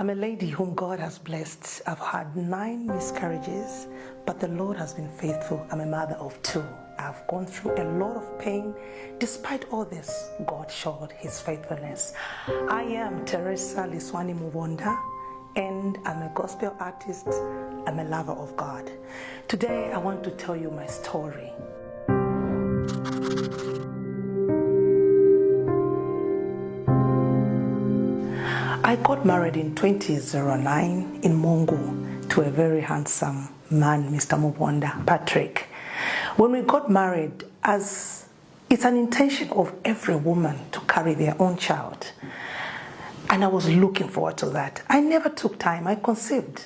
I'm a lady whom God has blessed. I've had 9 miscarriages, but the Lord has been faithful. I'm a mother of 2. I've gone through a lot of pain. Despite all this, God showed His faithfulness. I am Theresa Liswani, and I'm a gospel artist. I'm a lover of God. Today, I want to tell you my story. I got married in 2009 in Mongo to a very handsome man, Mr. Mubonda, Patrick. When we got married, as it's an intention of every woman to carry their own child, and I was looking forward to that. I never took time. I conceived.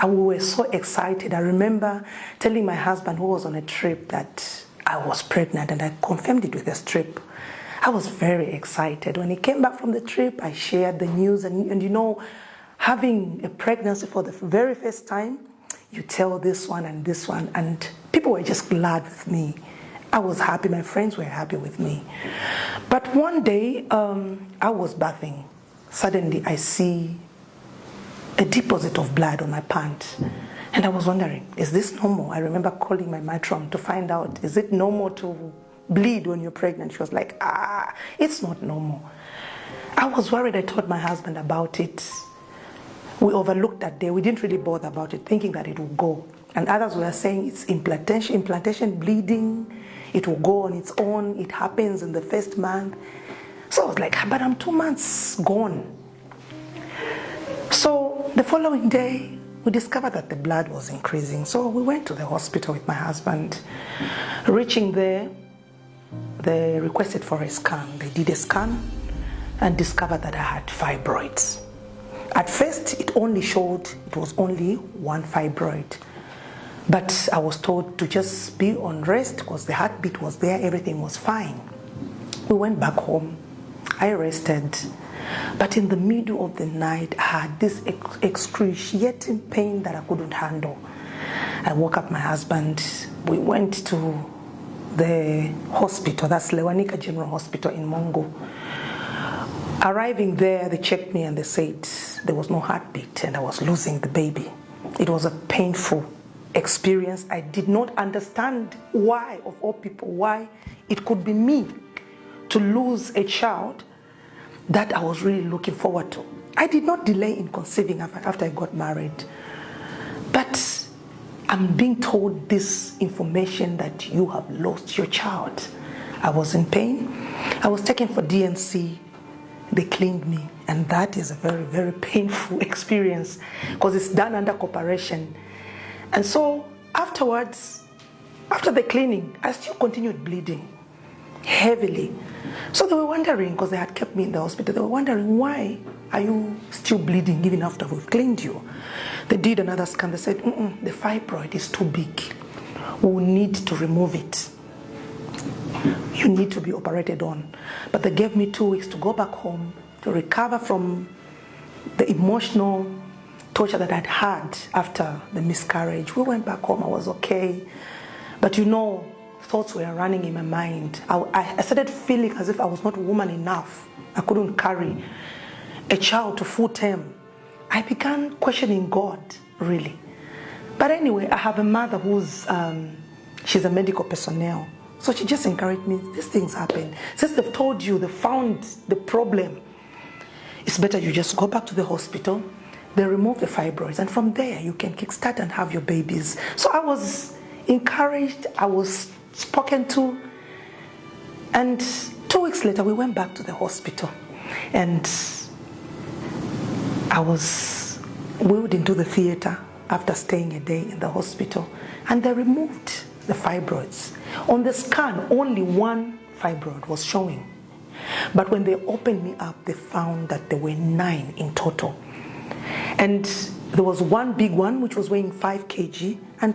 And we were so excited. I remember telling my husband, who was on a trip, that I was pregnant, and I confirmed it with a strip. I was very excited. When he came back from the trip, I shared the news, and you know, having a pregnancy for the very first time, you tell this one, and people were just glad with me. I was happy, my friends were happy with me. But one day, I was bathing. Suddenly, I see a deposit of blood on my pant. And I was wondering, is this normal? I remember calling my matron to find out, is it normal to bleed when you're pregnant? She was like, it's not normal. I was worried. I told my husband about it. We overlooked that day. We didn't really bother about it, thinking that it would go. And others were saying it's implantation bleeding. It will go on its own. It happens in the first month. So I was like, but I'm 2 months gone. So the following day, we discovered that the blood was increasing. So we went to the hospital with my husband. Reaching there, they requested for a scan. They did a scan and discovered that I had fibroids. At first, it only showed it was only one fibroid. But I was told to just be on rest because the heartbeat was there, everything was fine. We went back home. I rested. But in the middle of the night, I had this excruciating pain that I couldn't handle. I woke up my husband. We went to the hospital, that's Lewanika General Hospital in Mongo. Arriving there, they checked me and they said there was no heartbeat and I was losing the baby. It was a painful experience. I did not understand why, of all people, why it could be me to lose a child that I was really looking forward to. I did not delay in conceiving after I got married. But I'm being told this information that you have lost your child. I was in pain. I was taken for DNC. They cleaned me. And that is a very, very painful experience because it's done under cooperation. And so afterwards, after the cleaning, I still continued bleeding heavily. So they were wondering, because they had kept me in the hospital, they were wondering, why are you still bleeding even after we've cleaned you? They did another scan. They said, the fibroid is too big. We will need to remove it. You need to be operated on. But they gave me 2 weeks to go back home to recover from the emotional torture that I'd had after the miscarriage. We went back home. I was okay. But you know, thoughts were running in my mind. I started feeling as if I was not woman enough. I couldn't carry a child to full term. I began questioning God, really. But anyway, I have a mother who's, she's a medical personnel. So she just encouraged me, these things happen. Since they've told you, they found the problem, it's better you just go back to the hospital, they remove the fibroids, and from there you can kickstart and have your babies. So I was encouraged, I was spoken to, and 2 weeks later we went back to the hospital, and I was wheeled into the theater after staying a day in the hospital, and they removed the fibroids. On the scan, only one fibroid was showing. But when they opened me up, they found that there were 9 in total. And there was one big one which was weighing 5 kg and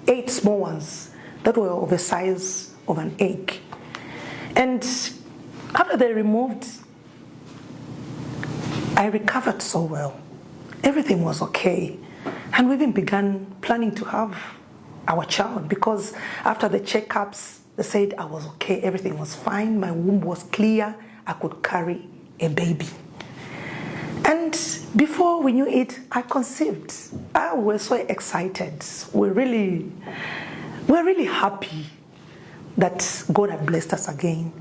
8 small ones that were of the size of an egg. And after they removed, I recovered so well. Everything was okay. And we even began planning to have our child because after the checkups, they said I was okay, everything was fine, my womb was clear, I could carry a baby. And before we knew it, I conceived. We were so excited. We're really happy that God had blessed us again.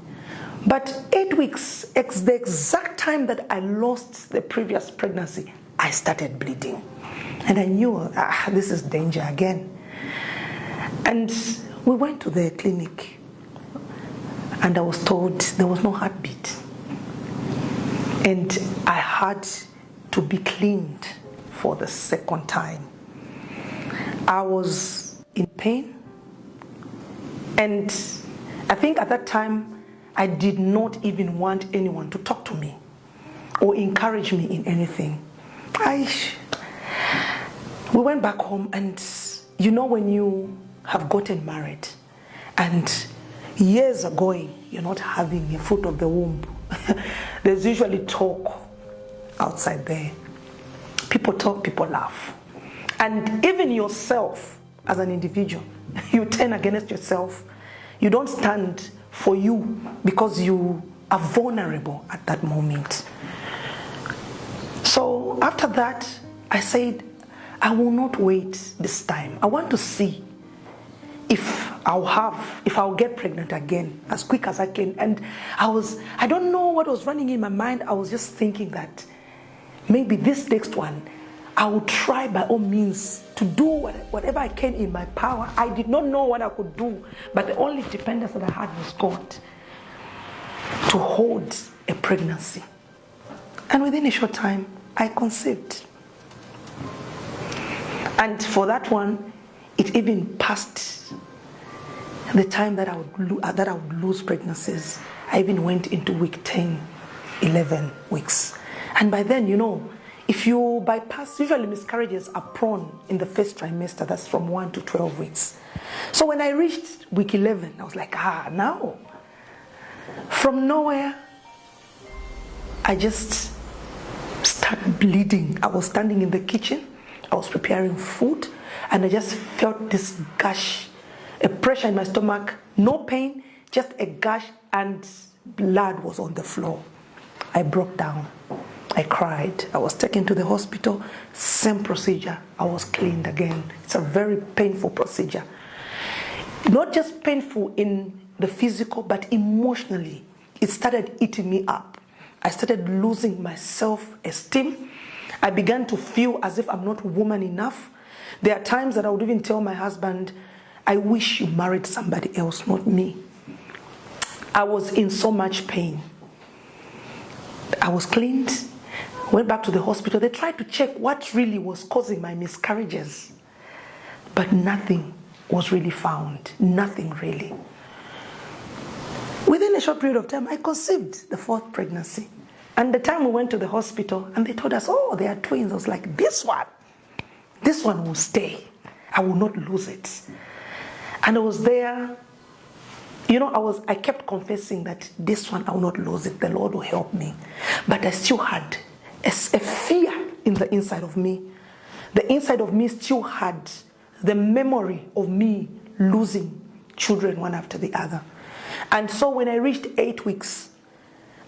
But 8 weeks, the exact time that I lost the previous pregnancy, I started bleeding. And I knew, this is danger again. And we went to the clinic, and I was told there was no heartbeat. And I had to be cleaned for the second time. I was in pain. And I think at that time, I did not even want anyone to talk to me or encourage me in anything. We went back home, and you know when you have gotten married and years are going, you're not having a fruit of the womb. There's usually talk outside there. People talk, people laugh. And even yourself as an individual, you turn against yourself. You don't stand for you because you are vulnerable at that moment. So after that, I said, I will not wait this time. I want to see if I'll get pregnant again as quick as I can. And I don't know what was running in my mind. I was just thinking that maybe this next one, I will try by all means to do whatever I can in my power. I did not know what I could do, but the only dependence that I had was God to hold a pregnancy. And within a short time, I conceived. And for that one, it even passed the time that I would lose pregnancies. I even went into week 10, 11 weeks. And by then, you know, if you bypass, usually miscarriages are prone in the first trimester, that's from 1 to 12 weeks. So when I reached week 11, I was like, now. From nowhere, I just started bleeding. I was standing in the kitchen, I was preparing food, and I just felt this gush, a pressure in my stomach, no pain, just a gush, and blood was on the floor. I broke down. I cried. I was taken to the hospital. Same procedure. I was cleaned again. It's a very painful procedure. Not just painful in the physical, but emotionally. It started eating me up. I started losing my self-esteem. I began to feel as if I'm not woman enough. There are times that I would even tell my husband, I wish you married somebody else, not me. I was in so much pain. I was cleaned, went back to the hospital. They tried to check what really was causing my miscarriages, but nothing was really found. Nothing really. Within a short period of time, I conceived the 4th pregnancy. And the time we went to the hospital, and they told us, oh, they are twins. I was like, this one will stay. I will not lose it. And I was there. You know, I kept confessing that this one, I will not lose it. The Lord will help me. But I still had a fear in the inside of me. The inside of me still had the memory of me losing children one after the other. And so when I reached 8 weeks,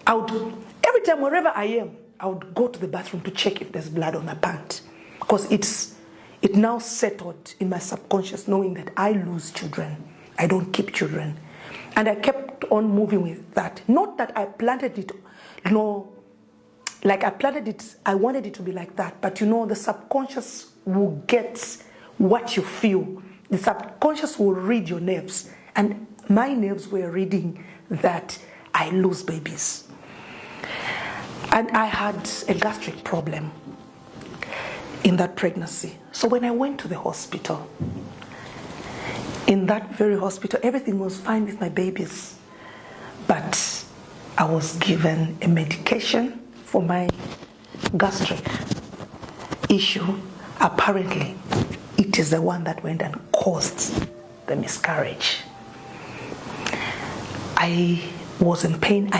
every time wherever I am, I would go to the bathroom to check if there's blood on my pant. Because it now settled in my subconscious knowing that I lose children. I don't keep children. And I kept on moving with that. Not that I planted it, like I planted it, I wanted it to be like that. But you know, the subconscious will get what you feel. The subconscious will read your nerves. And my nerves were reading that I lose babies. And I had a gastric problem in that pregnancy. So when I went to the hospital, in that very hospital, everything was fine with my babies. But I was given a medication for my gastric issue. Apparently, it is the one that went and caused the miscarriage. I was in pain.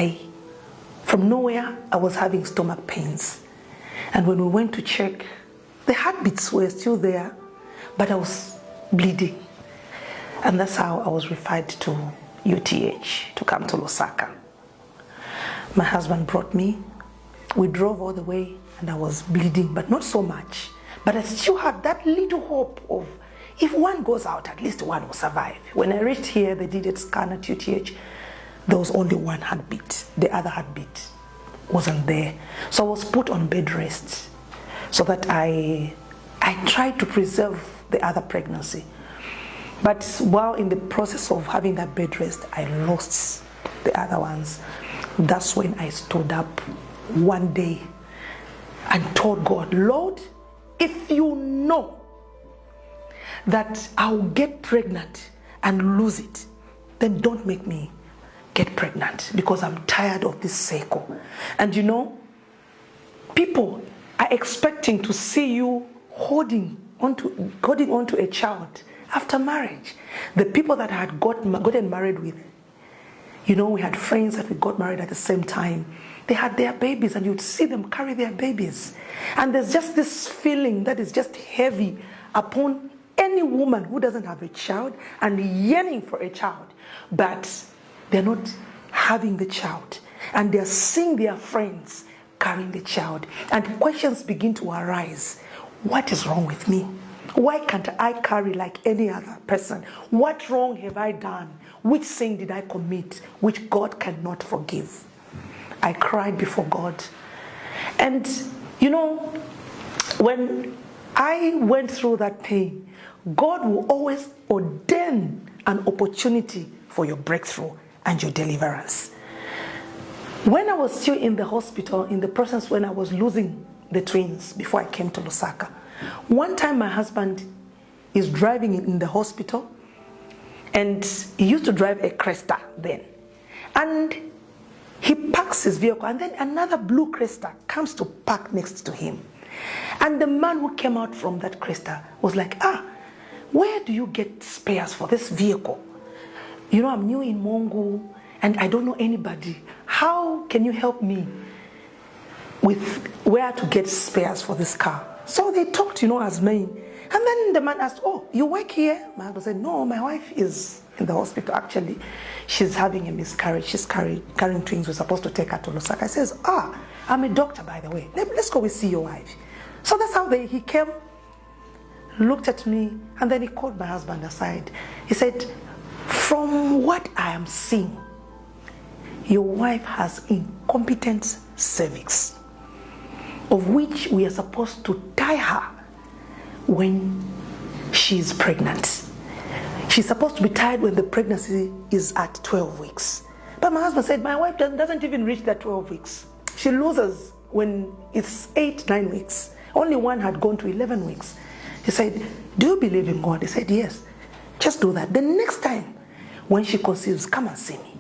From nowhere, I was having stomach pains. And when we went to check, the heartbeats were still there, but I was bleeding. And that's how I was referred to UTH, to come to Lusaka. My husband brought me. We drove all the way and I was bleeding, but not so much. But I still had that little hope of, if one goes out, at least one will survive. When I reached here, they did a scan at UTH. There was only one heartbeat. The other heartbeat wasn't there. So I was put on bed rest so that I tried to preserve the other pregnancy. But while in the process of having that bed rest, I lost the other ones. That's when I stood up one day and told God, Lord, if you know that I'll get pregnant and lose it, then don't make me get pregnant, because I'm tired of this cycle. And you know, people are expecting to see you holding onto a child after marriage. The people that I had gotten married with, you know, we had friends that we got married at the same time. They had their babies and you'd see them carry their babies. And there's just this feeling that is just heavy upon any woman who doesn't have a child and yearning for a child, but they're not having the child. And they're seeing their friends carrying the child. And questions begin to arise. What is wrong with me? Why can't I carry like any other person? What wrong have I done? Which sin did I commit which God cannot forgive? I cried before God. And you know, when I went through that pain, God will always ordain an opportunity for your breakthrough and your deliverance. When I was still in the hospital, in the process when I was losing the twins before I came to Lusaka, one time my husband is driving in the hospital, and he used to drive a Cresta then. And he parks his vehicle, and then another blue Cresta comes to park next to him. And the man who came out from that Cresta was like, where do you get spares for this vehicle? You know, I'm new in Mongo, and I don't know anybody. How can you help me with where to get spares for this car? So they talked, you know, as men. And then the man asked, oh, you work here? My husband said, no, my wife is in the hospital. Actually, she's having a miscarriage. She's carrying twins. We're supposed to take her to Lusaka. I says, I'm a doctor, by the way. Let's go and see your wife. So that's how he came, looked at me, and then he called my husband aside. He said, from what I am seeing, your wife has incompetent cervix, of which we are supposed to tie her when she's pregnant. She's supposed to be tied when the pregnancy is at 12 weeks. But my husband said, my wife doesn't even reach that 12 weeks. She loses when it's 8-9 weeks. Only one had gone to 11 weeks. He said, do you believe in God? He said, yes. Just do that. The next time when she conceives, come and see me.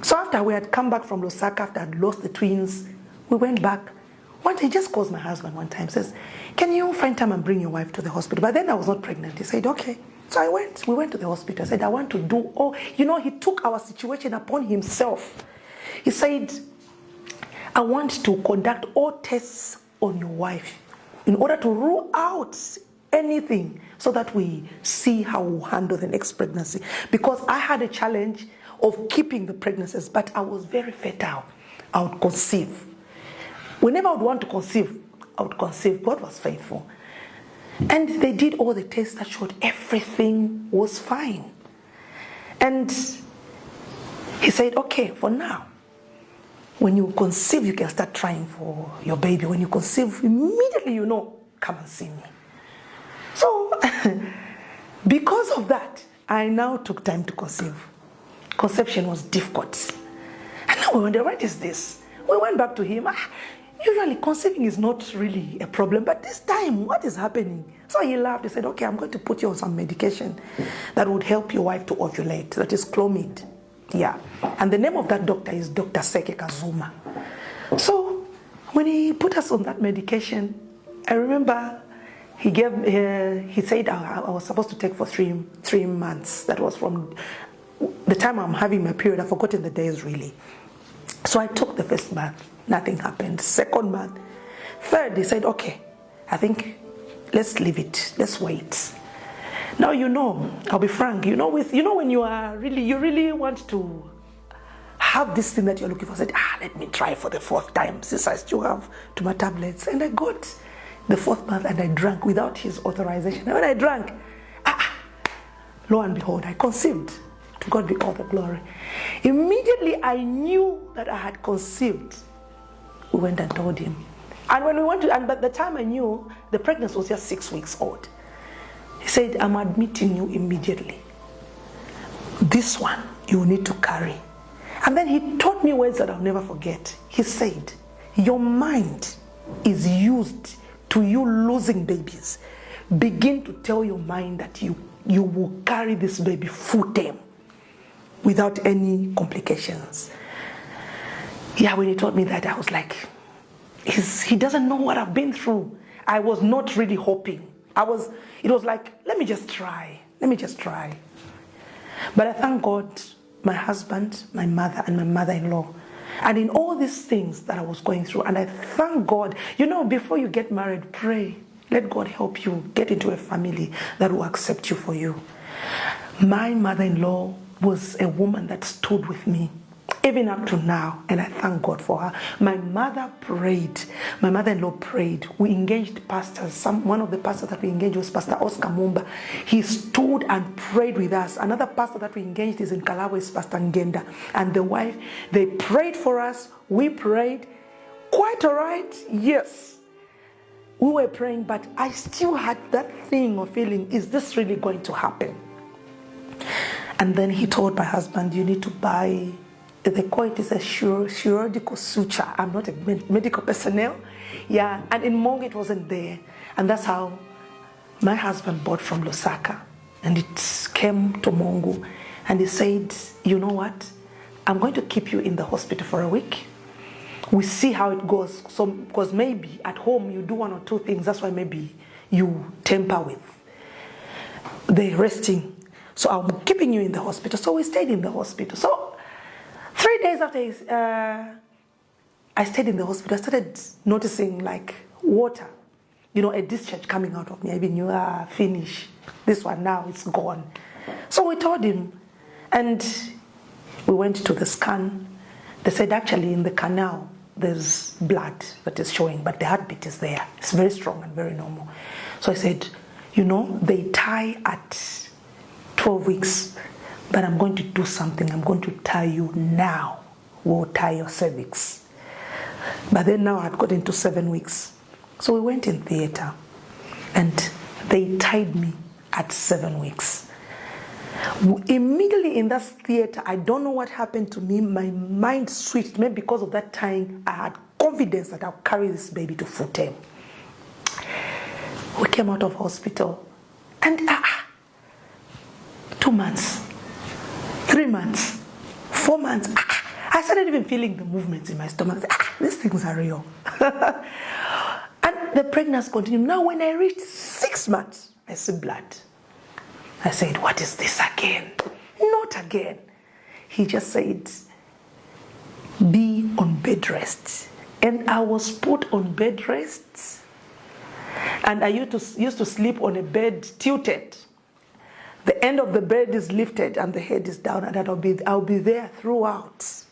So after we had come back from Lusaka, after I'd lost the twins, we went back. One day he just calls my husband one time, says, can you find time and bring your wife to the hospital? But then I was not pregnant. He said, okay. So we went to the hospital. I said, I want to do all, you know, he took our situation upon himself. He said, I want to conduct all tests on your wife in order to rule out anything so that we see how we'll handle the next pregnancy. Because I had a challenge of keeping the pregnancies, but I was very fertile. I would conceive. Whenever I would want to conceive, I would conceive. God was faithful. And they did all the tests that showed everything was fine. And he said, okay, for now, when you conceive, you can start trying for your baby. When you conceive, immediately you know, come and see me. So, because of that, I now took time to conceive. Conception was difficult. And now we wonder, what is this? We went back to him. Usually conceiving is not really a problem, but this time, what is happening? So he laughed. He said, okay, I'm going to put you on some medication that would help your wife to ovulate. That is Clomid. Yeah. And the name of that doctor is Dr. Seke Kazuma. So when he put us on that medication, I remember he said I was supposed to take for three months. That was from the time I'm having my period. I've forgotten the days really. So I took the first month. Nothing happened. Second month. Third, he said, okay, I think let's leave it. Let's wait. Now, you know, I'll be frank, you know, when you really want to have this thing that you're looking for. I said, let me try for the 4th time since I still have to my tablets. And I got the 4th month and I drank without his authorization. And when I drank, lo and behold, I conceived. To God be all the glory. Immediately I knew that I had conceived. We went and told him. And when we went to, and by the time I knew, the pregnancy was just 6 weeks old. He said, I'm admitting you immediately. This one you need to carry. And then he taught me words that I'll never forget. He said, your mind is used to you losing babies. Begin to tell your mind that you will carry this baby full term without any complications. Yeah, when he taught me that, I was like, he doesn't know what I've been through. I was not really hoping. It was like, let me just try. But I thank God, my husband, my mother, and my mother-in-law. And in all these things that I was going through, and I thank God, before you get married, pray. Let God help you get into a family that will accept you for you. My mother-in-law was a woman that stood with me, even up to now, and I thank God for her. My mother prayed. My mother-in-law prayed. We engaged pastors. One of the pastors that we engaged was Pastor Oscar Mumba. He stood and prayed with us. Another pastor that we engaged is in Kalawa, is Pastor Ngenda. And the wife, they prayed for us. We prayed. Quite all right, yes. We were praying, but I still had that thing of feeling, is this really going to happen? And then he told my husband, you need to buy, they call it is a chirurgical suture. I'm not a medical personnel. Yeah, and in Mongo it wasn't there. And that's how my husband bought from Lusaka. And it came to Mongo. And he said, you know what? I'm going to keep you in the hospital for a week. We see how it goes. So, because maybe at home you do 1 or 2 things. That's why maybe you tamper with the resting. So I'm keeping you in the hospital. So we stayed in the hospital. So 3 days after I stayed in the hospital, I started noticing like water, a discharge coming out of me. I knew, finish. This one now, it's gone. So we told him, and we went to the scan. They said actually in the canal, there's blood that is showing, but the heartbeat is there. It's very strong and very normal. So I said, they tie at 12 weeks, but I'm going to do something. I'm going to tie you now. We'll tie your cervix. But then now I'd got into 7 weeks. So we went in theater, and they tied me at 7 weeks. Immediately in that theater, I don't know what happened to me. My mind switched. Maybe because of that time, I had confidence that I'll carry this baby to full term. We came out of hospital, and 2 months, 3 months, 4 months, I started even feeling the movements in my stomach. These things are real. And the pregnancy continued. Now when I reached 6 months, I see blood. I said, what is this again? Not again. He just said, be on bed rest. And I was put on bed rest. And I used to sleep on a bed tilted. The end of the bed is lifted and the head is down, and I'll be there throughout.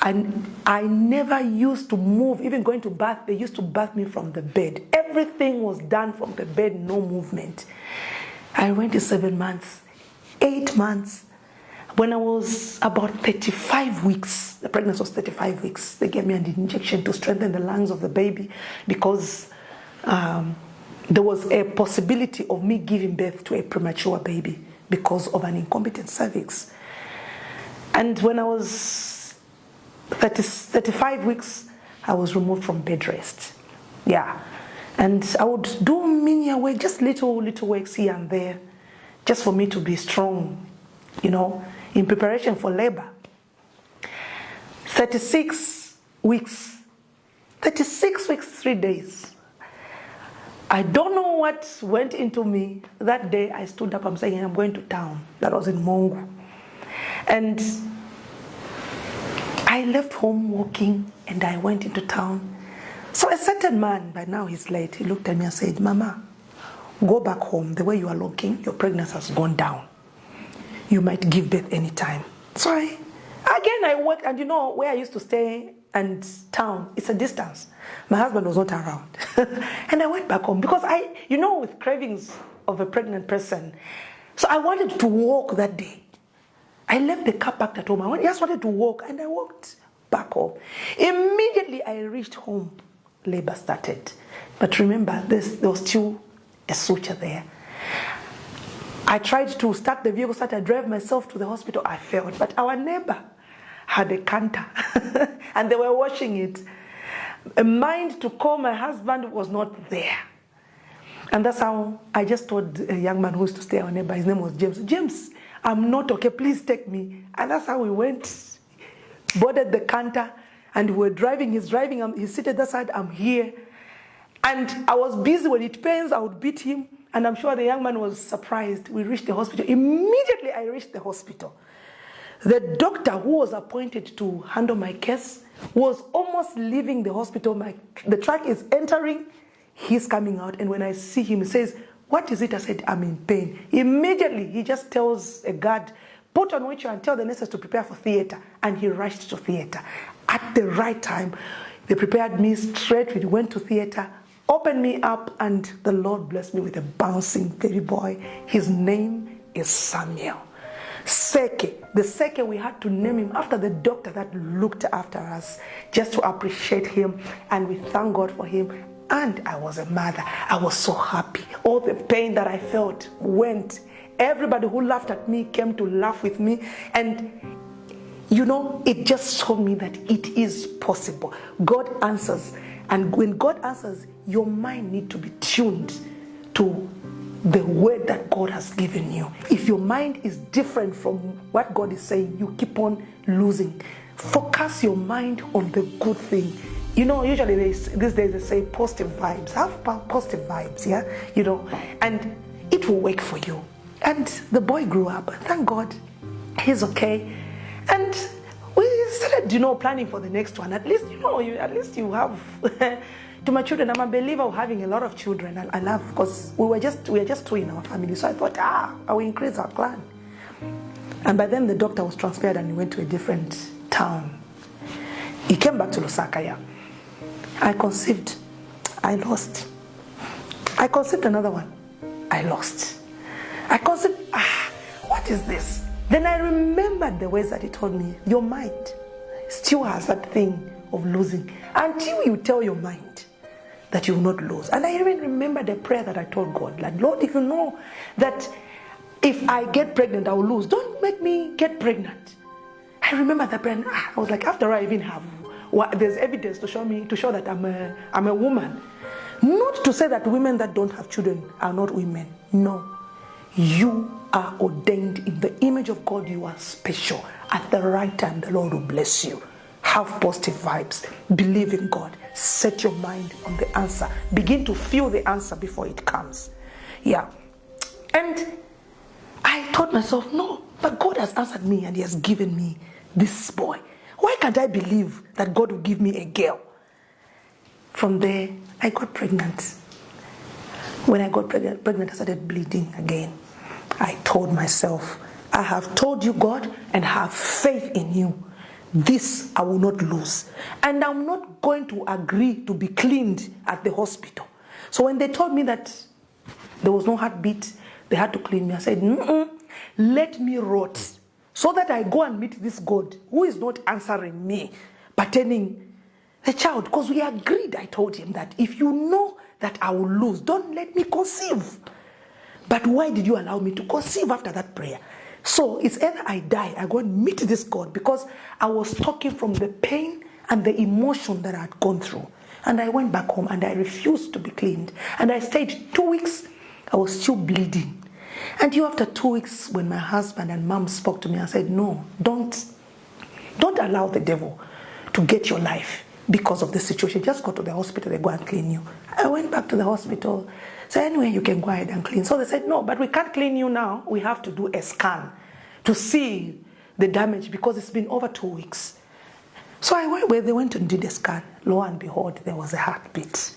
And I never used to move, even going to bath. They used to bath me from the bed. Everything was done from the bed, no movement. I went to 7 months, 8 months. When I was about 35 weeks, the pregnancy was 35 weeks, they gave me an injection to strengthen the lungs of the baby because there was a possibility of me giving birth to a premature baby because of an incompetent cervix. And when I was 35 weeks, I was removed from bed rest. Yeah. And I would do menial work, just little works here and there, just for me to be strong, in preparation for labor. 36 weeks, 3 days. I don't know what went into me. That day I stood up, I'm saying, I'm going to town. That was in Mongo. And I left home walking and I went into town. So a certain man, by now he's late, he looked at me and said, Mama, go back home. The way you are looking, your pregnancy has gone down. You might give birth anytime. So Again, I worked, and you know where I used to stay and town, it's a distance. My husband was not around. And I went back home because with cravings of a pregnant person, so I wanted to walk that day. I left the car parked at home. I just wanted to walk, and I walked back home. Immediately I reached home, labor started. But remember, there was still a suture there. I tried to start the vehicle, I drove myself to the hospital. I failed, but our neighbor had a canter and they were washing it. A mind to call my husband was not there. And that's how I just told a young man who used to stay our neighbor, his name was James. James, I'm not okay, please take me. And that's how we went, boarded the canter, and we were driving. He's driving, he's seated that side, I'm here. And I was busy. When it pains, I would beat him. And I'm sure the young man was surprised. We reached the hospital. Immediately I reached the hospital. The doctor who was appointed to handle my case was almost leaving the hospital. The truck is entering, he's coming out. And when I see him, he says, what is it? I said, I'm in pain. Immediately, he just tells a guard, put on wheelchair and tell the nurses to prepare for theater. And he rushed to theater. At the right time, they prepared me straight. We went to theater, opened me up, and the Lord blessed me with a bouncing baby boy. His name is Samuel. Seke. The Seke, we had to name him after the doctor that looked after us, just to appreciate him, and we thank God for him. And I was a mother. I was so happy. All the pain that I felt went. Everybody who laughed at me came to laugh with me. And it just showed me that it is possible. God answers. And when God answers, your mind needs to be tuned to the word that God has given you. If your mind is different from what God is saying, you keep on losing. Focus your mind on the good thing. Usually these days they say positive vibes. Have positive vibes, yeah? And it will work for you. And the boy grew up. Thank God, he's okay. And we started, planning for the next one. At least, you have. To my children, I'm a believer of having a lot of children. I love, because we are just two in our family. So I thought, I will increase our clan. And by then the doctor was transferred and he went to a different town. He came back to Lusaka, yeah. I conceived. I lost. I conceived another one. I lost. I conceived, what is this? Then I remembered the words that he told me. Your mind still has that thing of losing. Until you tell your mind that you will not lose. And I even remember the prayer that I told God, like, Lord, if you know that if I get pregnant, I will lose, don't make me get pregnant. I remember that prayer, and I was like, after I even have, there's evidence to show that I'm a woman. Not to say that women that don't have children are not women. No. You are ordained in the image of God. You are special. At the right time, the Lord will bless you. Have positive vibes. Believe in God. Set your mind on the answer. Begin to feel the answer before it comes. Yeah. And I told myself, no, but God has answered me and he has given me this boy. Why can't I believe that God will give me a girl? From there, I got pregnant. When I got pregnant, I started bleeding again. I told myself, I have told you, God, and have faith in you. This I will not lose. And I'm not going to agree to be cleaned at the hospital. So when they told me that there was no heartbeat, they had to clean me, I said, let me rot, so that I go and meet this God who is not answering me, pertaining the child. Because we agreed, I told him that if you know that I will lose, don't let me conceive. But why did you allow me to conceive after that prayer? So it's either I die, I go and meet this God, because I was talking from the pain and the emotion that I had gone through. And I went back home and I refused to be cleaned. And I stayed 2 weeks. I was still bleeding. And after 2 weeks, when my husband and mom spoke to me, I said, no, don't allow the devil to get your life because of the situation. Just go to the hospital, they go and clean you. I went back to the hospital. So anyway, you can go ahead and clean. So they said, no, but we can't clean you now. We have to do a scan to see the damage, because it's been over 2 weeks. So I went where they went and did a scan. Lo and behold, there was a heartbeat.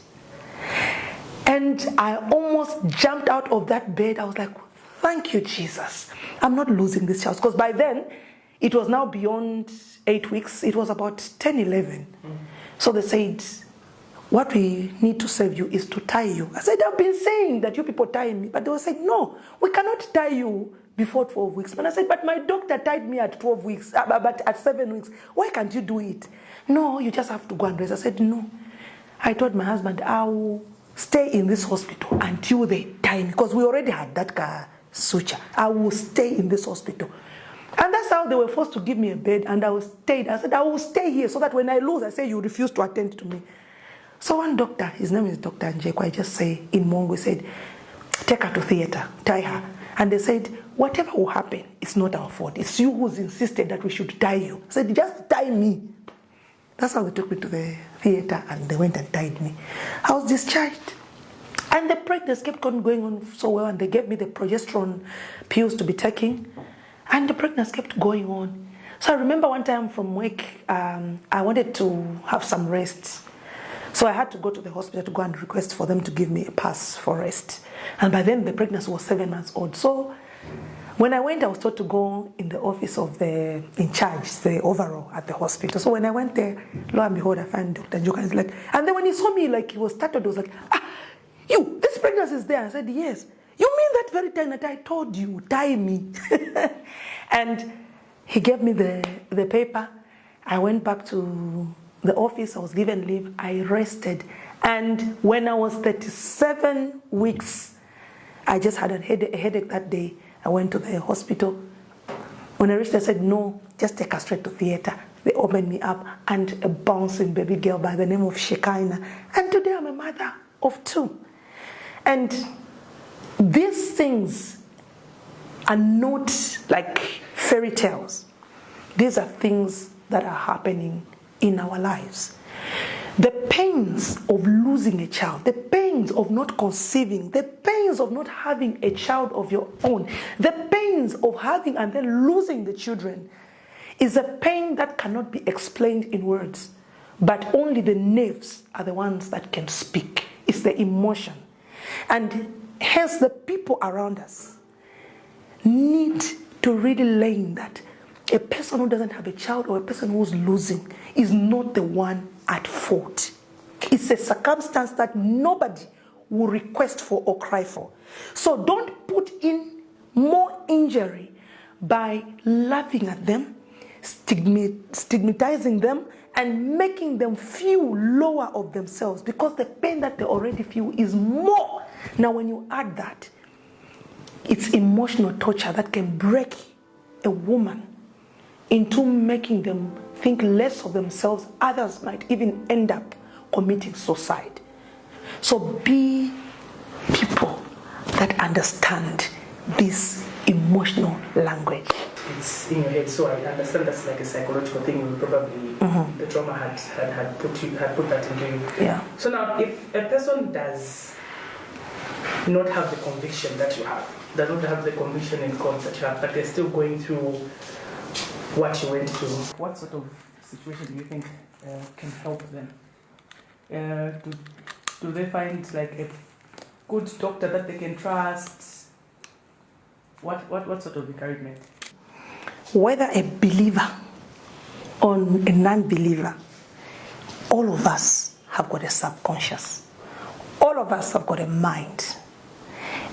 And I almost jumped out of that bed. I was like, thank you, Jesus. I'm not losing this child. Because by then, it was now beyond 8 weeks. It was about 10, 11. So they said, what we need to save you is to tie you. I said, I've been saying that you people tie me. But they were saying, no, we cannot tie you before 12 weeks. But I said, but my doctor tied me at 12 weeks, but at 7 weeks. Why can't you do it? No, you just have to go and rest. I said, no. I told my husband, I will stay in this hospital until they tie me. Because we already had that suture. I will stay in this hospital. And that's how they were forced to give me a bed. And I stayed. I said, I will stay here so that when I lose, I say, you refuse to attend to me. So one doctor, his name is Dr. Njeko, I just say in Mongo, said, take her to theater, tie her. And they said, whatever will happen, it's not our fault. It's you who's insisted that we should tie you. I said, just tie me. That's how they took me to the theater and they went and tied me. I was discharged. And the pregnancy kept on going on so well, and they gave me the progesterone pills to be taking. And the pregnancy kept going on. So I remember one time from work, I wanted to have some rest. So I had to go to the hospital to go and request for them to give me a pass for rest. And by then the pregnancy was 7 months old. So when I went, I was told to go in the office of the in charge, the overall at the hospital. So when I went there, lo and behold, I found Dr. Njoka. And like, and then when he saw me, like he was startled, he was like, you, this pregnancy is there. I said, yes. You mean that very time that I told you, tie me? And he gave me the paper. I went back to the office, I was given leave, I rested. And when I was 37 weeks, I just had a headache that day. I went to the hospital. When I reached, I said, no, just take her straight to theater. They opened me up, and a bouncing baby girl by the name of Shekinah. And today I'm a mother of 2. And these things are not like fairy tales. These are things that are happening in our lives. The pains of losing a child, the pains of not conceiving, the pains of not having a child of your own, the pains of having and then losing the children is a pain that cannot be explained in words, but only the nerves are the ones that can speak. It's the emotion. And hence the people around us need to really learn that a person who doesn't have a child or a person who's losing is not the one at fault. It's a circumstance that nobody will request for or cry for. So don't put in more injury by laughing at them, stigmatizing them, and making them feel lower of themselves, because the pain that they already feel is more. Now when you add that, it's emotional torture that can break a woman into making them think less of themselves. Others might even end up committing suicide. So be people that understand this emotional language. It's in your head, so I understand that's like a psychological thing. You probably the trauma had put that into you. Yeah. So now, if a person does not have the conviction that you have, does not have the conviction in court that you have, but they're still going through what you went through, what sort of situation do you think can help them? Do they find like a good doctor that they can trust? What sort of encouragement? Whether a believer or a non-believer, all of us have got a subconscious. All of us have got a mind.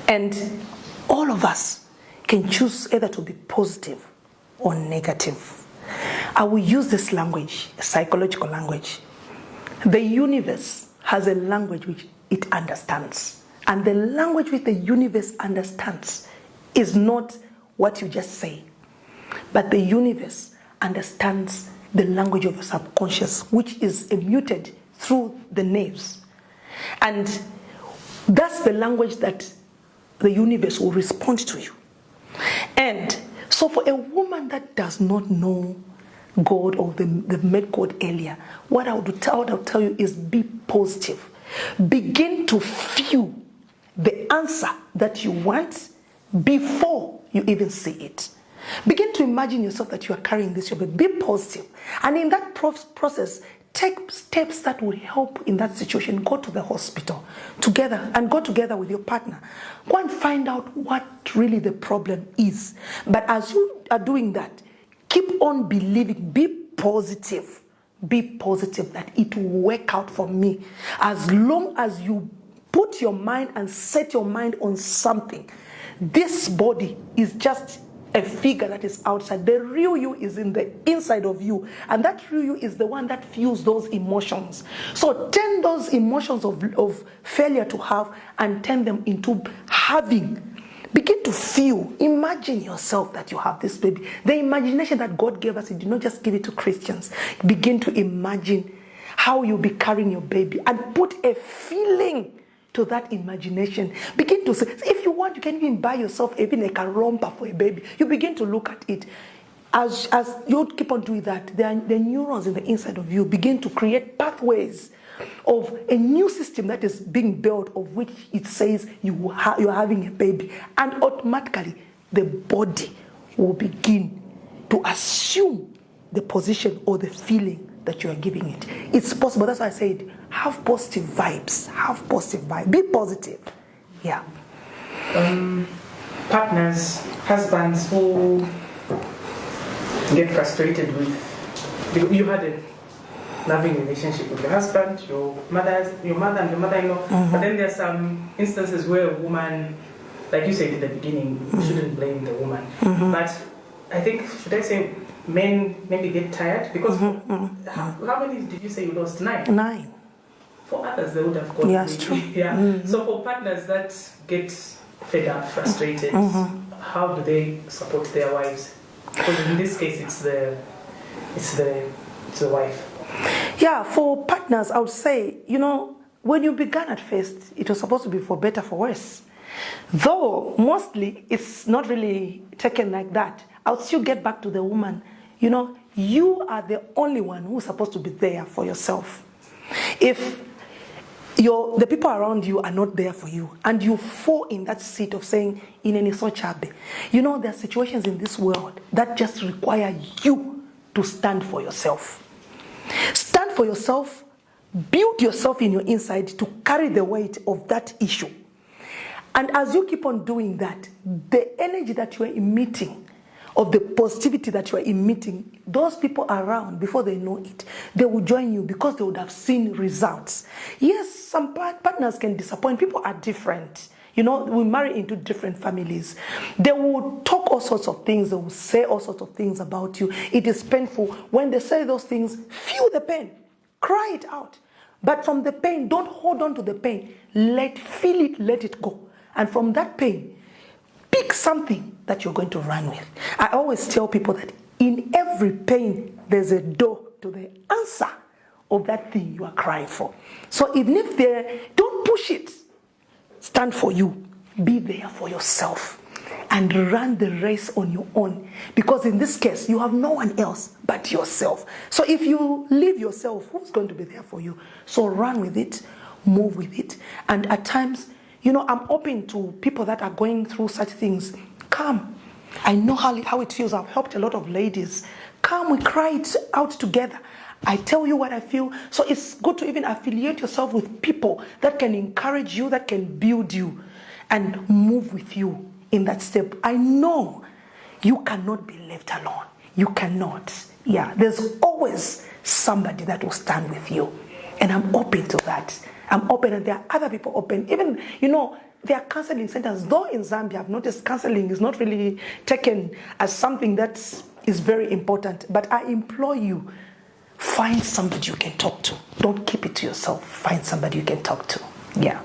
And all of us can choose either to be positive or negative. I will use this language, a psychological language. The universe has a language which it understands. And the language which the universe understands is not what you just say. But the universe understands the language of your subconscious, which is emitted through the nerves. And that's the language that the universe will respond to you. And so for a woman that does not know God or the met God earlier, what I would tell you is be positive. Begin to feel the answer that you want before you even see it. Begin to imagine yourself that you are carrying this job. Be positive. And in that process, take steps that will help in that situation. Go to the hospital together and go together with your partner. Go and find out what really the problem is. But as you are doing that, Keep on believing. Be positive. Be positive that it will work out for me. As long as you put your mind and set your mind on something, this body is just a figure that is outside. The real you is in the inside of you. And that real you is the one that feels those emotions. So turn those emotions of failure to have and turn them into having. Begin to feel. Imagine yourself that you have this baby. The imagination that God gave us, He did not just give it to Christians. Begin to imagine how you'll be carrying your baby and put a feeling to that imagination. Begin to say, if you want, you can even buy yourself even like a romper for a baby. You begin to look at it. As you keep on doing that, the neurons in the inside of you begin to create pathways of a new system that is being built, of which it says you're having a baby. And automatically, the body will begin to assume the position or the feeling that you are giving it. It's possible. That's why I said, have positive vibes. Have positive vibes. Be positive. Yeah. Partners, husbands who get frustrated with, you had a loving relationship with your husband, your mother and your mother-in-law, but then there's some instances where a woman, like you said in the beginning, you shouldn't blame the woman. But I think, should I say, men maybe get tired? Because how many did you say you lost? 9? 9. For others, they would have got. Yes, true. Yeah. So for partners that get fed up, frustrated, how do they support their wives? Because in this case, it's the wife. Yeah, for partners, I would say, when you began at first, it was supposed to be for better, for worse. Though mostly it's not really taken like that. I would still get back to the woman. You are the only one who's supposed to be there for yourself. If the people around you are not there for you, and you fall in that seat of saying, there are situations in this world that just require you to stand for yourself. Stand for yourself, build yourself in your inside to carry the weight of that issue. And as you keep on doing that, the energy that you are emitting, of the positivity that you are emitting, those people around, before they know it, they will join you because they would have seen results. Yes, some partners can disappoint. People are different. We marry into different families. They will talk all sorts of things. They will say all sorts of things about you. It is painful. When they say those things, feel the pain. Cry it out. But from the pain, don't hold on to the pain. Feel it, let it go. And from that pain, pick something that you're going to run with. I always tell people that in every pain, there's a door to the answer of that thing you are crying for. So even if don't push it. Stand for you. Be there for yourself. And run the race on your own. Because in this case, you have no one else but yourself. So if you leave yourself, who's going to be there for you? So run with it. Move with it. And at times, I'm open to people that are going through such things. Come. I know how it feels. I've helped a lot of ladies. Come, we cry it out together. I tell you what I feel. So it's good to even affiliate yourself with people that can encourage you, that can build you and move with you in that step. I know you cannot be left alone. You cannot. Yeah, there's always somebody that will stand with you. And I'm open to that. I'm open, and there are other people open. Even, there are counseling centers. Though in Zambia, I've noticed counseling is not really taken as something that is very important. But I implore you, find somebody you can talk to. Don't keep it to yourself. Find somebody you can talk to. Yeah.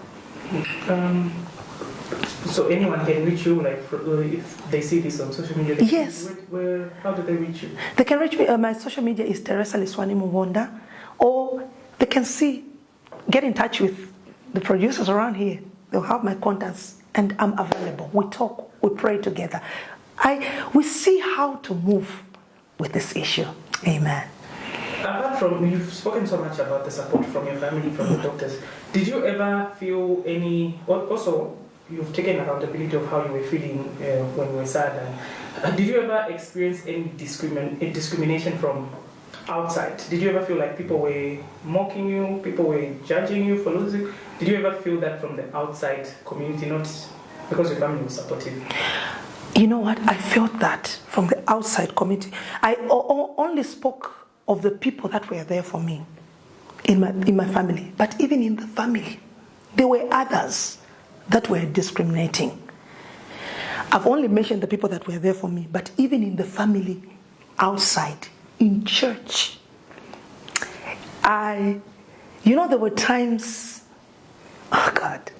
So anyone can reach you, if they see this on social media? Yes. How do they reach you? They can reach me. My social media is Theresa Liswani Muvonda. Or they can get in touch with the producers around here. They'll have my contacts, and I'm available. We talk. We pray together. We see how to move with this issue. Amen. Apart from, you've spoken so much about the support from your family, from the doctors. Did you ever feel also, you've taken accountability of how you were feeling when you were sad. And did you ever experience any discrimination from outside? Did you ever feel like people were mocking you, people were judging you for losing? Did you ever feel that from the outside community, not because your family was supportive? You know what? I felt that from the outside community. I only spoke of the people that were there for me in my family. But even in the family, there were others that were discriminating. I've only mentioned the people that were there for me, but even in the family, outside, in church, there were times, oh God,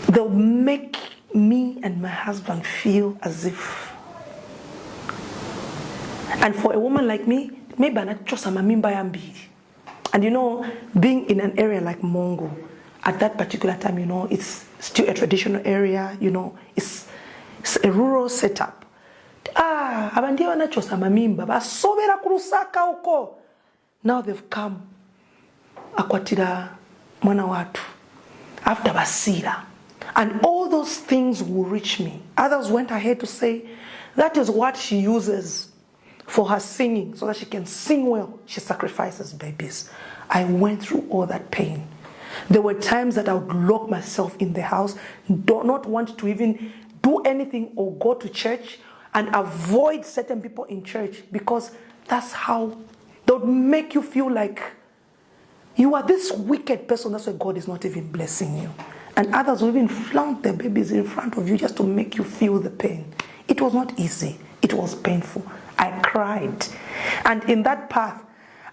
they'll make me and my husband feel as if, and for a woman like me, maybe I'm not just a mamimba yambi. And being in an area like Mongo, at that particular time, it's still a traditional area, it's a rural setup. Abandia wana chosa mamimba, basobera kurusaka uko. Now they've come, akwatira mwana watu, after basira. And all those things will reach me. Others went ahead to say, that is what she uses for her singing, so that she can sing well. She sacrifices babies. I went through all that pain. There were times that I would lock myself in the house, do not want to even do anything or go to church, and avoid certain people in church, because that's how they would make you feel like you are this wicked person. That's why God is not even blessing you. And others will even flaunt their babies in front of you just to make you feel the pain. It was not easy. It was painful. I cried. And in that path,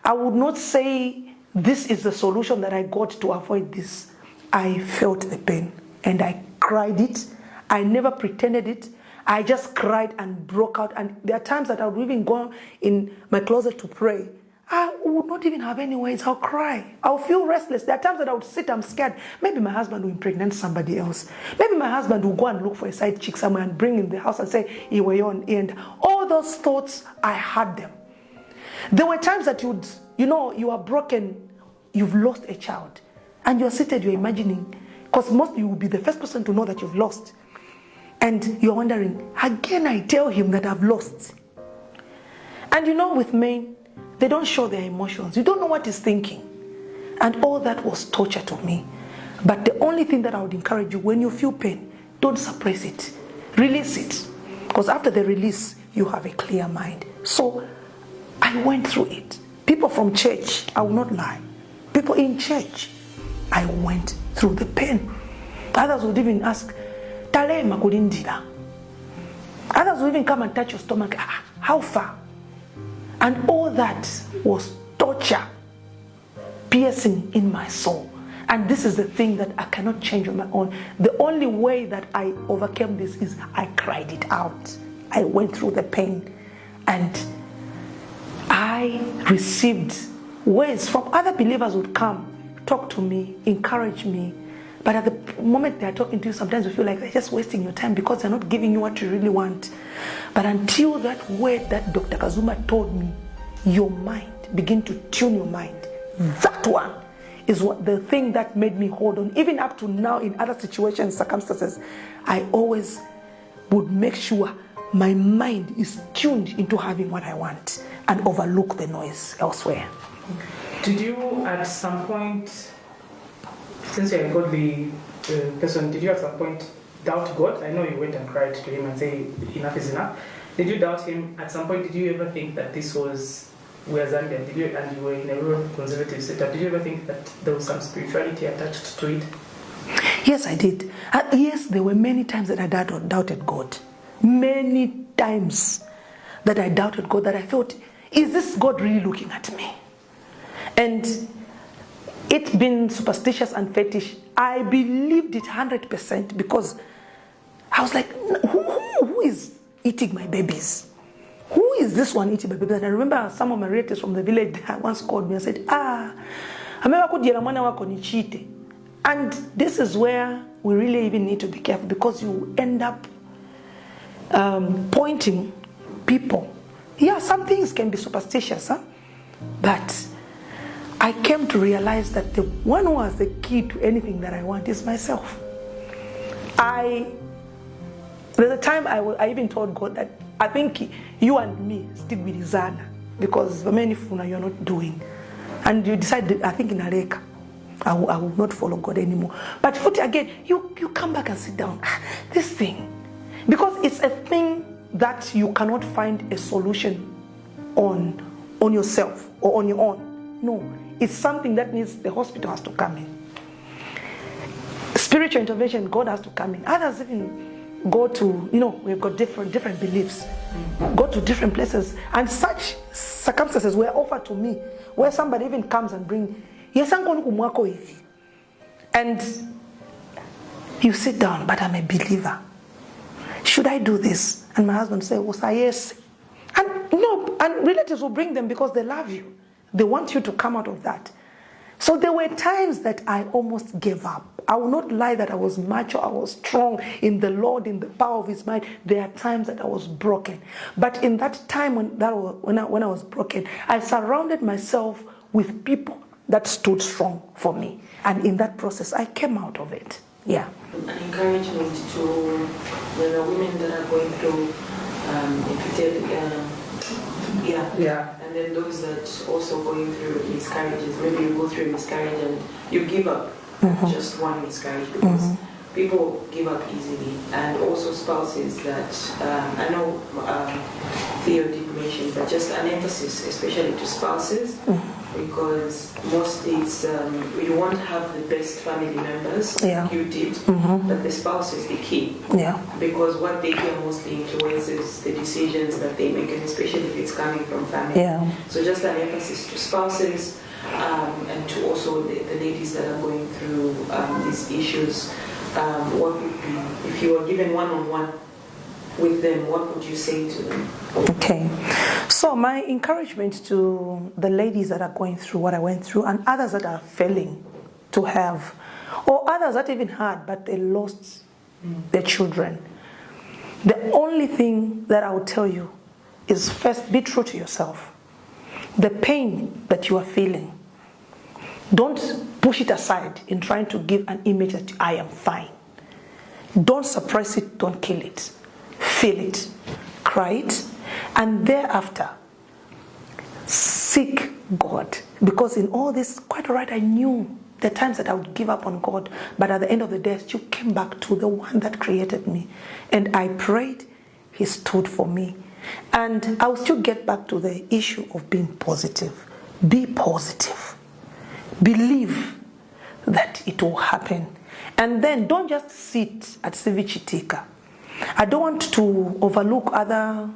I would not say this is the solution that I got to avoid this. I felt the pain and I cried it. I never pretended it. I just cried and broke out. And there are times that I would even go in my closet to pray. I would not even have any words. I'll cry. I'll feel restless. There are times that I would sit, I'm scared. Maybe my husband will impregnate somebody else. Maybe my husband will go and look for a side chick somewhere and bring in the house and say, you were on end. All those thoughts, I had them. There were times that you are broken, you've lost a child. And you're seated, you're imagining, because most you will be the first person to know that you've lost. And you're wondering, again I tell him that I've lost. And with men, they don't show their emotions. You don't know what he's thinking. And all that was torture to me. But the only thing that I would encourage you, when you feel pain, don't suppress it. Release it. Because after the release, you have a clear mind. So I went through it. People from church, I will not lie. People in church, I went through the pain. Others would even ask, Tale makulindira. Others would even come and touch your stomach. How far? And all that was torture, piercing in my soul. And this is the thing that I cannot change on my own. The only way that I overcame this is I cried it out. I went through the pain. And I received words from other believers would come, talk to me, encourage me. But at the moment they are talking to you, sometimes you feel like they're just wasting your time because they're not giving you what you really want. But until that word that Dr. Kazuma told me, your mind, begin to tune your mind. That one is the thing that made me hold on. Even up to now in other situations, circumstances, I always would make sure my mind is tuned into having what I want and overlook the noise elsewhere. Did you at some point, since you're a godly person, did you at some point doubt God? I know you went and cried to him and say, enough is enough. Did you doubt him? At some point, did you ever think that this was where Zambia, and you were in a rural conservative setup, did you ever think that there was some spirituality attached to it? Yes, I did. Yes, there were many times that I doubted God. Many times that I doubted God, that I thought, is this God really looking at me? And it being superstitious and fetish, I believed it 100% because I was like, who is eating my babies? Who is this one eating my babies? And I remember some of my relatives from the village once called me and said, and this is where we really even need to be careful, because you end up pointing people. Yeah, some things can be superstitious, but I came to realize that the one who has the key to anything that I want is myself. There's a time I even told God that I think you and me stick with Izana, because many funa you're not doing. And you decided, I think in Areka, I will not follow God anymore. But again, you come back and sit down. This thing, Because it's a thing that you cannot find a solution on yourself or on your own. No, it's something that needs, the hospital has to come in. Spiritual intervention, God has to come in. Others even go to, we've got different beliefs. Go to different places. And such circumstances were offered to me, where somebody even comes and brings, and you sit down, but I'm a believer. Should I do this? And my husband said, yes. And relatives will bring them because they love you. They want you to come out of that. So there were times that I almost gave up. I will not lie that I was macho, I was strong in the Lord, in the power of His might. There are times that I was broken. But in that time when I was broken, I surrounded myself with people that stood strong for me. And in that process, I came out of it. Yeah. An encouragement to the women that are going through and then those that also going through miscarriages. Maybe you go through a miscarriage and you give up just one miscarriage because people give up easily, and also spouses that I know Theo did mention, but just an emphasis especially to spouses, because mostly it's we want to have the best family members, you did, but the spouse is the key, because what they care mostly influences the decisions that they make, and especially if it's coming from family. So just an emphasis to spouses, and to also the ladies that are going through these issues. What would be, if you were given one-on-one with them, what would you say to them? Okay, so my encouragement to the ladies that are going through what I went through, and others that are failing to have, or others that even had but they lost their children, the only thing that I will tell you is, first, be true to yourself. The pain that you are feeling, don't push it aside in trying to give an image that I am fine. Don't suppress it, don't kill it. Feel it, cry it, and thereafter seek God. Because in all this, quite all right, I knew the times that I would give up on God, but at the end of the day, I still came back to the one that created me. And I prayed, He stood for me. And I will still get back to the issue of being positive. Be positive. Believe that it will happen. And then don't just sit at Civichitika. I don't want to overlook other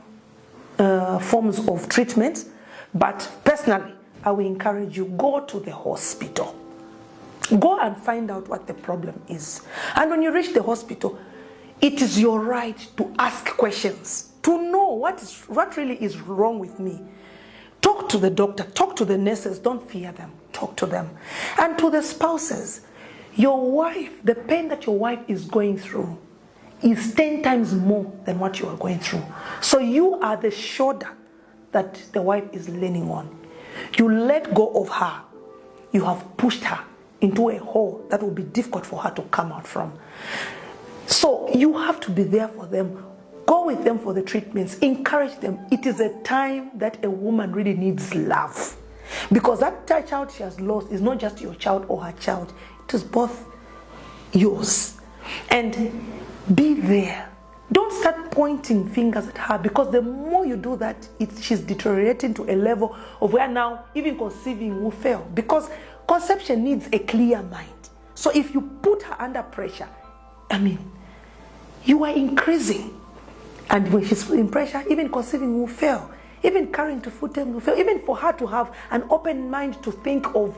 forms of treatment, but personally, I will encourage you, go to the hospital. Go and find out what the problem is. And when you reach the hospital, it is your right to ask questions, to know what really is wrong with me. Talk to the doctor, talk to the nurses, don't fear them, talk to them. And to the spouses, your wife, the pain that your wife is going through is 10 times more than what you are going through. So you are the shoulder that the wife is leaning on. You let go of her. You have pushed her into a hole that will be difficult for her to come out from. So you have to be there for them. Go with them for the treatments. Encourage them. It is a time that a woman really needs love. Because that child she has lost is not just your child or her child. It is both yours. And be there. Don't start pointing fingers at her, because the more you do that, she's deteriorating to a level of where now even conceiving will fail. Because conception needs a clear mind. So if you put her under pressure, you are increasing. And when she's in pressure, even conceiving will fail. Even carrying to full term will fail. Even for her to have an open mind to think of,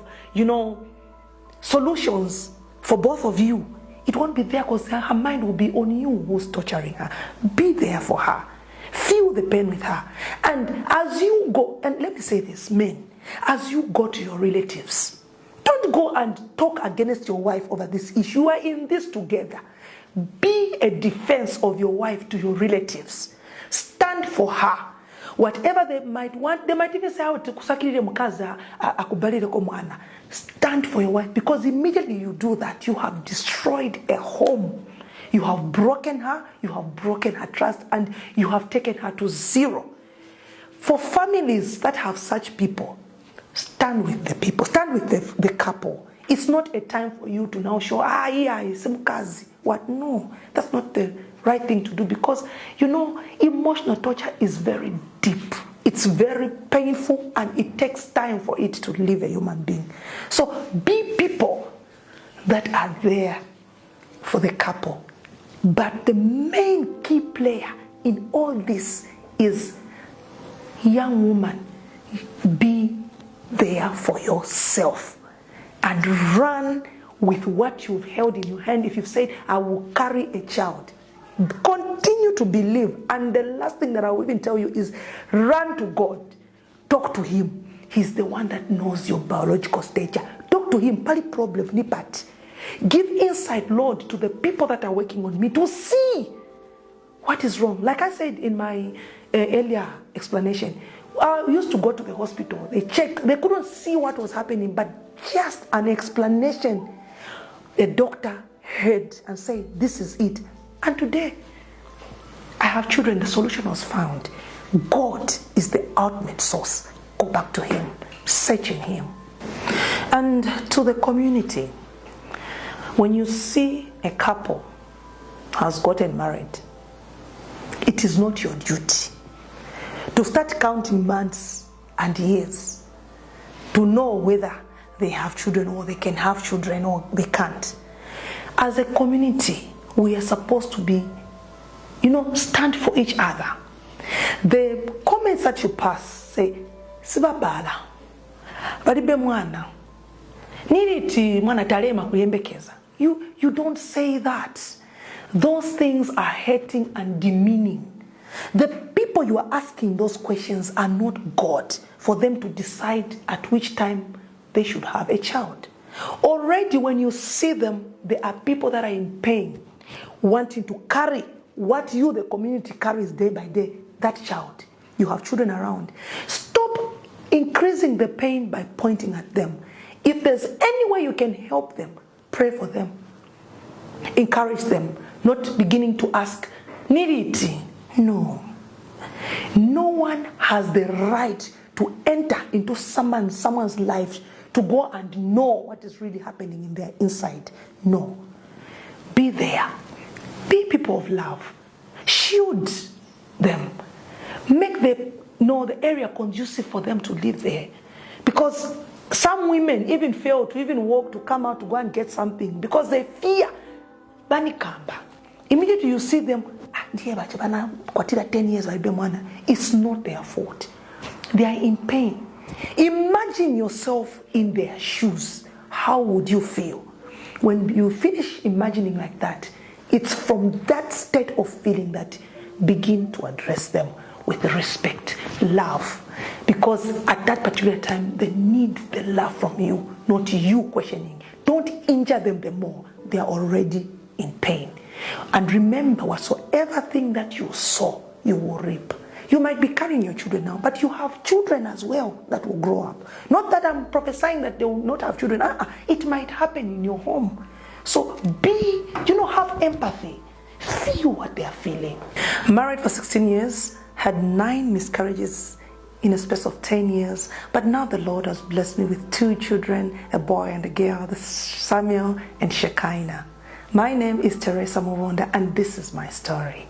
solutions for both of you, it won't be there, because her mind will be on you who's torturing her. Be there for her. Feel the pain with her. And as you go, and let me say this, men, as you go to your relatives, don't go and talk against your wife over this issue. You are in this together. Be a defense of your wife to your relatives. Stand for her. Whatever they might want, they might even say, stand for your wife, because immediately you do that, you have destroyed a home. You have broken her, you have broken her trust, and you have taken her to zero. For families that have such people, stand with the people, stand with the couple. It's not a time for you to now show, it's Mkazi. What? No, that's not the right thing to do, because, emotional torture is very deep. It's very painful, and it takes time for it to leave a human being. So be people that are there for the couple. But the main key player in all this is, young woman, be there for yourself and run with what you've held in your hand. If you've said, I will carry a child, continue to believe. And the last thing that I will even tell you is, run to God. Talk to him. He's the one that knows your biological stature. Talk to him. Pali problem, nipat. Give insight, Lord, to the people that are working on me to see what is wrong. Like I said in my earlier explanation, I used to go to the hospital. They checked. They couldn't see what was happening, but just an explanation, a doctor heard and said, this is it. And today, I have children. The solution was found. God is the ultimate source. Go back to him. Search in him. And to the community, when you see a couple has gotten married, it is not your duty to start counting months and years to know whether they have children, or they can have children, or they can't. As a community, we are supposed to be, stand for each other. The comments that you pass say, Sibabala, baribe mwana, niriti mwana talema kuyembekeza. You don't say that. Those things are hurting and demeaning. The people you are asking those questions are not God for them to decide at which time they should have a child. Already when you see them, there are people that are in pain, wanting to carry what you, the community, carries day by day, that child. You have children around. Stop increasing the pain by pointing at them. If there's any way you can help them, pray for them. Encourage them, not beginning to ask, Niriti. No. No one has the right to enter into someone's life to go and know what is really happening in their inside. No. Be there. Be people of love. Shield them. Make the area conducive for them to live there. Because some women even fail to even walk, to come out to go and get something because they fear. Banikamba. Immediately you see them, 10 years, it's not their fault. They are in pain. Imagine yourself in their shoes. How would you feel? When you finish imagining like that, it's from that state of feeling that begin to address them with respect, love. Because at that particular time, they need the love from you, not you questioning. Don't injure them the more. They are already in pain. And remember, whatsoever thing that you sow, you will reap. You might be carrying your children now, but you have children as well that will grow up. Not that I'm prophesying that they will not have children. It might happen in your home. So have empathy. Feel what they are feeling. Married for 16 years, had 9 miscarriages in a space of 10 years. But now the Lord has blessed me with 2 children, a boy and a girl, Samuel and Shekinah. My name is Theresa Liswani, and this is my story.